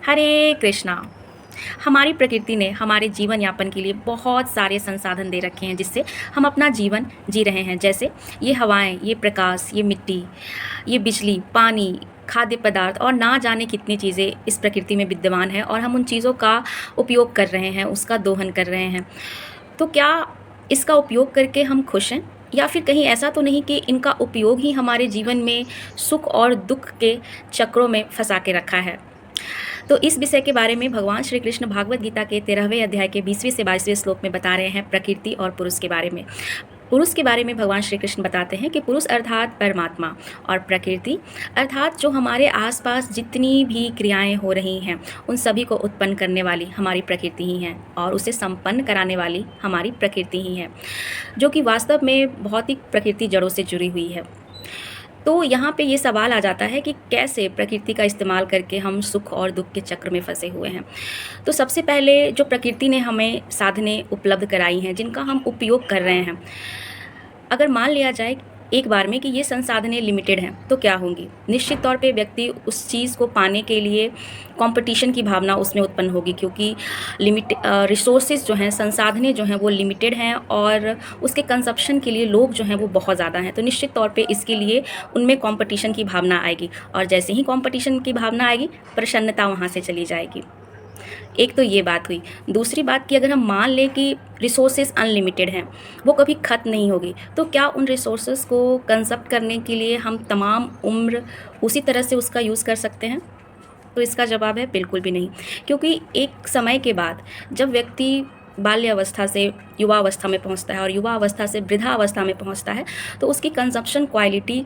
हरे कृष्णा। हमारी प्रकृति ने हमारे जीवन यापन के लिए बहुत सारे संसाधन दे रखे हैं जिससे हम अपना जीवन जी रहे हैं। जैसे ये हवाएं, ये प्रकाश, ये मिट्टी, ये बिजली, पानी, खाद्य पदार्थ और ना जाने कितनी चीज़ें इस प्रकृति में विद्यमान है और हम उन चीज़ों का उपयोग कर रहे हैं, उसका दोहन कर रहे हैं। तो क्या इसका उपयोग करके हम खुश हैं, या फिर कहीं ऐसा तो नहीं कि इनका उपयोग ही हमारे जीवन में सुख और दुख के चक्रों में फंसा के रखा है। तो इस विषय के बारे में भगवान श्री कृष्ण भागवत गीता के 13वें अध्याय के 20वें से 22वें श्लोक में बता रहे हैं प्रकृति और पुरुष के बारे में। पुरुष के बारे में भगवान श्री कृष्ण बताते हैं कि पुरुष अर्थात परमात्मा और प्रकृति अर्थात जो हमारे आसपास जितनी भी क्रियाएं हो रही हैं उन सभी को उत्पन्न करने वाली हमारी प्रकृति ही है और उसे संपन्न कराने वाली हमारी प्रकृति ही है, जो कि वास्तव में बहुत ही प्रकृति जड़ों से जुड़ी हुई है। तो यहाँ पे ये सवाल आ जाता है कि कैसे प्रकृति का इस्तेमाल करके हम सुख और दुख के चक्र में फंसे हुए हैं। तो सबसे पहले जो प्रकृति ने हमें साधनें उपलब्ध कराई हैं जिनका हम उपयोग कर रहे हैं, अगर मान लिया जाए एक बार में कि ये संसाधनें लिमिटेड हैं तो क्या होंगी। निश्चित तौर पे व्यक्ति उस चीज़ को पाने के लिए कंपटीशन की भावना उसमें उत्पन्न होगी, क्योंकि रिसोर्सेज जो हैं, संसाधनें जो हैं वो लिमिटेड हैं और उसके कंजप्शन के लिए लोग जो हैं वो बहुत ज़्यादा हैं। तो निश्चित तौर पे इसके लिए उनमें कंपटीशन की भावना आएगी और जैसे ही कंपटीशन की भावना आएगी प्रसन्नता वहाँ से चली जाएगी। एक तो ये बात हुई। दूसरी बात कि अगर हम मान लें कि रिसोर्सेज अनलिमिटेड हैं, वो कभी ख़त्म नहीं होगी, तो क्या उन रिसोर्सेज को कंजप्ट करने के लिए हम तमाम उम्र उसी तरह से उसका यूज़ कर सकते हैं? तो इसका जवाब है बिल्कुल भी नहीं, क्योंकि एक समय के बाद जब व्यक्ति बाल्यावस्था से युवावस्था में पहुंचता है और युवा अवस्था से वृद्धावस्था में पहुंचता है तो उसकी कंजप्शन क्वालिटी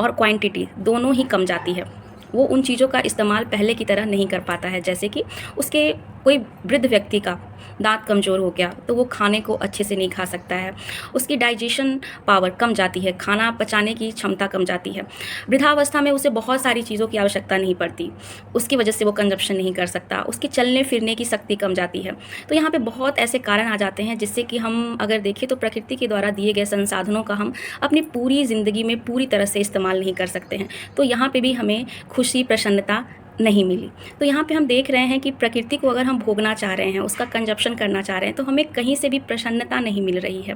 और क्वांटिटी दोनों ही कम जाती है। वो उन चीज़ों का इस्तेमाल पहले की तरह नहीं कर पाता है। जैसे कि उसके कोई वृद्ध व्यक्ति का दांत कमज़ोर हो गया तो वो खाने को अच्छे से नहीं खा सकता है, उसकी डाइजेशन पावर कम जाती है, खाना पचाने की क्षमता कम जाती है। वृद्धावस्था में उसे बहुत सारी चीज़ों की आवश्यकता नहीं पड़ती, उसकी वजह से वो कंजप्शन नहीं कर सकता, उसकी चलने फिरने की शक्ति कम जाती है। तो यहाँ पे बहुत ऐसे कारण आ जाते हैं जिससे कि हम अगर देखें तो प्रकृति के द्वारा दिए गए संसाधनों का हम अपनी पूरी ज़िंदगी में पूरी तरह से इस्तेमाल नहीं कर सकते हैं। तो यहाँ पर भी हमें खुशी, प्रसन्नता नहीं मिली। तो यहाँ पे हम देख रहे हैं कि प्रकृति को अगर हम भोगना चाह रहे हैं, उसका कंजप्शन करना चाह रहे हैं, तो हमें कहीं से भी प्रसन्नता नहीं मिल रही है।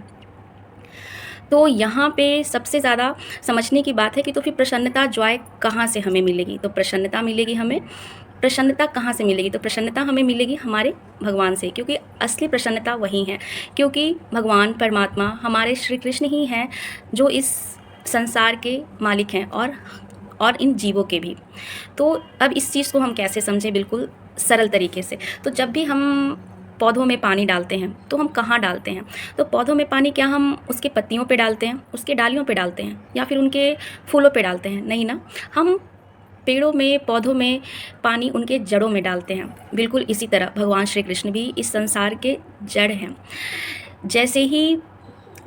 तो यहाँ पे सबसे ज़्यादा समझने की बात है कि तो फिर प्रसन्नता, जॉय कहाँ से हमें मिलेगी? तो प्रसन्नता मिलेगी हमें, प्रसन्नता कहाँ से मिलेगी? तो प्रसन्नता हमें मिलेगी हमारे भगवान से, क्योंकि असली प्रसन्नता वही है। क्योंकि भगवान परमात्मा हमारे श्री कृष्ण ही हैं जो इस संसार के मालिक हैं और इन जीवों के भी। तो अब इस चीज़ को हम कैसे समझें बिल्कुल सरल तरीके से। तो जब भी हम पौधों में पानी डालते हैं तो हम कहाँ डालते हैं? तो पौधों में पानी क्या हम उसके पत्तियों पे डालते हैं, उसके डालियों पे डालते हैं, या फिर उनके फूलों पे डालते हैं? नहीं ना, हम पेड़ों में, पौधों में पानी उनके जड़ों में डालते हैं। बिल्कुल इसी तरह भगवान श्री कृष्ण भी इस संसार के जड़ हैं। जैसे ही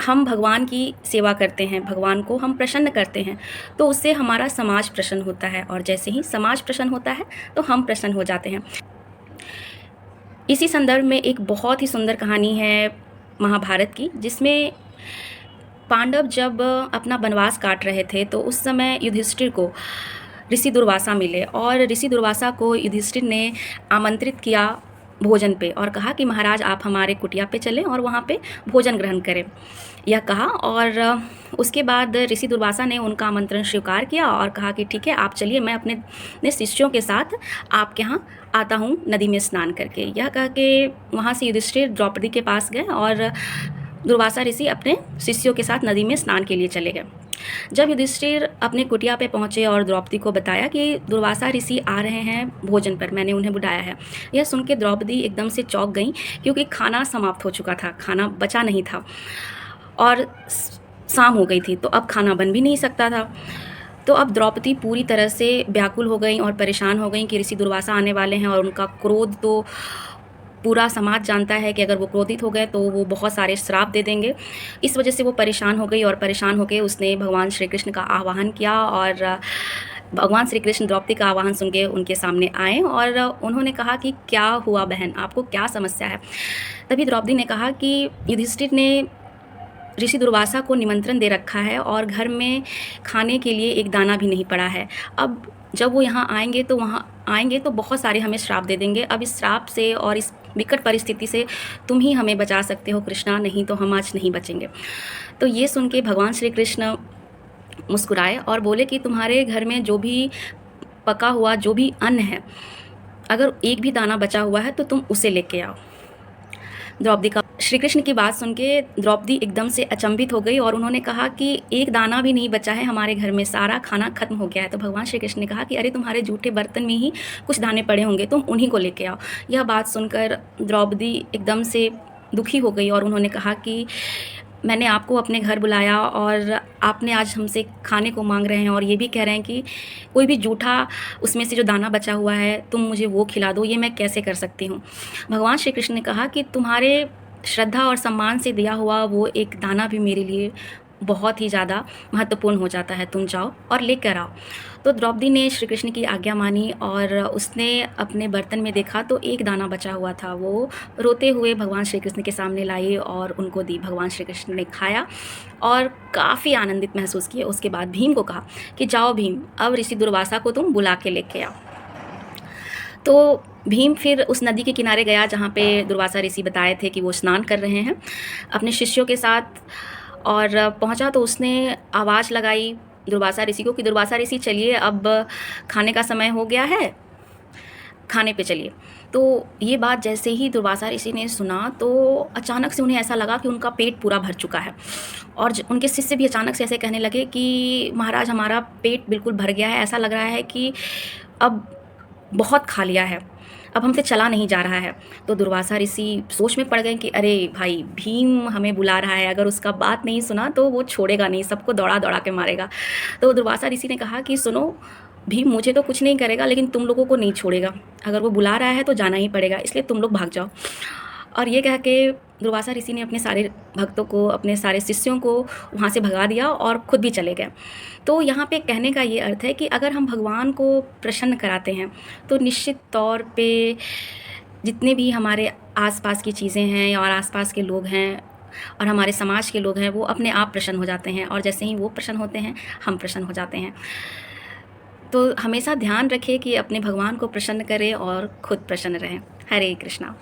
हम भगवान की सेवा करते हैं, भगवान को हम प्रसन्न करते हैं, तो उससे हमारा समाज प्रसन्न होता है और जैसे ही समाज प्रसन्न होता है तो हम प्रसन्न हो जाते हैं। इसी संदर्भ में एक बहुत ही सुंदर कहानी है महाभारत की, जिसमें पांडव जब अपना वनवास काट रहे थे तो उस समय युधिष्ठिर को ऋषि दुर्वासा मिले और ऋषि दुर्वासा को युधिष्ठिर ने आमंत्रित किया भोजन पे और कहा कि महाराज आप हमारे कुटिया पे चलें और वहाँ पे भोजन ग्रहण करें, यह कहा। और उसके बाद ऋषि दुर्वासा ने उनका आमंत्रण स्वीकार किया और कहा कि ठीक है, आप चलिए, मैं अपने शिष्यों के साथ आपके यहाँ आता हूँ नदी में स्नान करके। यह कह के वहाँ से युधिष्ठिर द्रौपदी के पास गए और दुर्वासा ऋषि अपने शिष्यों के साथ नदी में स्नान के लिए चले गए। जब युधिष्ठिर अपने कुटिया पे पहुँचे और द्रौपदी को बताया कि दुर्वासा ऋषि आ रहे हैं भोजन पर, मैंने उन्हें बुलाया है, यह सुन के द्रौपदी एकदम से चौंक गई, क्योंकि खाना समाप्त हो चुका था, खाना बचा नहीं था और शाम हो गई थी, तो अब खाना बन भी नहीं सकता था। तो अब द्रौपदी पूरी तरह से व्याकुल हो गई और परेशान हो गई कि ऋषि दुर्वासा आने वाले हैं और उनका क्रोध तो पूरा समाज जानता है कि अगर वो क्रोधित हो गए तो वो बहुत सारे श्राप दे देंगे। इस वजह से वो परेशान हो गई और परेशान होकर उसने भगवान श्री कृष्ण का आह्वान किया और भगवान श्री कृष्ण द्रौपदी का आह्वान सुन के उनके सामने आए और उन्होंने कहा कि क्या हुआ बहन, आपको क्या समस्या है? तभी द्रौपदी ने कहा कि युधिष्ठिर ने ऋषि दुर्वासा को निमंत्रण दे रखा है और घर में खाने के लिए एक दाना भी नहीं पड़ा है। अब जब वो यहाँ आएंगे तो बहुत सारे हमें श्राप दे देंगे। अब इस श्राप से और इस विकट परिस्थिति से तुम ही हमें बचा सकते हो कृष्णा, नहीं तो हम आज नहीं बचेंगे। तो ये सुन के भगवान श्री कृष्ण मुस्कुराए और बोले कि तुम्हारे घर में जो भी पका हुआ जो भी अन्न है, अगर एक भी दाना बचा हुआ है तो तुम उसे लेके आओ। द्रौपदी का श्री कृष्ण की बात सुन के द्रौपदी एकदम से अचंभित हो गई और उन्होंने कहा कि एक दाना भी नहीं बचा है हमारे घर में, सारा खाना खत्म हो गया है। तो भगवान श्री कृष्ण ने कहा कि अरे तुम्हारे जूठे बर्तन में ही कुछ दाने पड़े होंगे, तुम उन्हीं को लेके आओ। यह बात सुनकर द्रौपदी एकदम से दुखी हो गई और उन्होंने कहा कि मैंने आपको अपने घर बुलाया और आपने आज हमसे खाने को मांग रहे हैं और ये भी कह रहे हैं कि कोई भी जूठा उसमें से जो दाना बचा हुआ है तुम मुझे वो खिला दो, ये मैं कैसे कर सकती हूँ। भगवान श्री कृष्ण ने कहा कि तुम्हारे श्रद्धा और सम्मान से दिया हुआ वो एक दाना भी मेरे लिए बहुत ही ज़्यादा महत्वपूर्ण हो जाता है, तुम जाओ और लेकर आओ। तो द्रौपदी ने श्री कृष्ण की आज्ञा मानी और उसने अपने बर्तन में देखा तो एक दाना बचा हुआ था। वो रोते हुए भगवान श्री कृष्ण के सामने लाई और उनको दी। भगवान श्री कृष्ण ने खाया और काफ़ी आनंदित महसूस किया। उसके बाद भीम को कहा कि जाओ भीम, अब ऋषि दुर्वासा को तुम बुला के लेके आओ। तो भीम फिर उस नदी के किनारे गया जहाँ पे दुर्वासा ऋषि बताए थे कि वो स्नान कर रहे हैं अपने शिष्यों के साथ, और पहुँचा तो उसने आवाज़ लगाई दुर्वासा ऋषि को कि दुर्वासा ऋषि चलिए, अब खाने का समय हो गया है, खाने पे चलिए। तो ये बात जैसे ही दुर्वासा ऋषि ने सुना तो अचानक से उन्हें ऐसा लगा कि उनका पेट पूरा भर चुका है और उनके शिष्य भी अचानक से ऐसे कहने लगे कि महाराज हमारा पेट बिल्कुल भर गया है, ऐसा लग रहा है कि अब बहुत खा लिया है, अब हमसे चला नहीं जा रहा है। तो दुर्वासा ऋषि सोच में पड़ गए कि अरे भाई भीम हमें बुला रहा है, अगर उसका बात नहीं सुना तो वो छोड़ेगा नहीं, सबको दौड़ा दौड़ा के मारेगा। तो दुर्वासा ऋषि ने कहा कि सुनो भीम, मुझे तो कुछ नहीं करेगा लेकिन तुम लोगों को नहीं छोड़ेगा, अगर वो बुला रहा है तो जाना ही पड़ेगा, इसलिए तुम लोग भाग जाओ। और ये कह के दुर्वासा ऋषि ने अपने सारे भक्तों को, अपने सारे शिष्यों को वहाँ से भगा दिया और खुद भी चले गए। तो यहाँ पे कहने का ये अर्थ है कि अगर हम भगवान को प्रसन्न कराते हैं तो निश्चित तौर पे जितने भी हमारे आसपास की चीज़ें हैं और आसपास के लोग हैं और हमारे समाज के लोग हैं वो अपने आप प्रसन्न हो जाते हैं, और जैसे ही वो प्रसन्न होते हैं हम प्रसन्न हो जाते हैं। तो हमेशा ध्यान रखें कि अपने भगवान को प्रसन्न करें और खुद प्रसन्न रहें। हरे कृष्णा।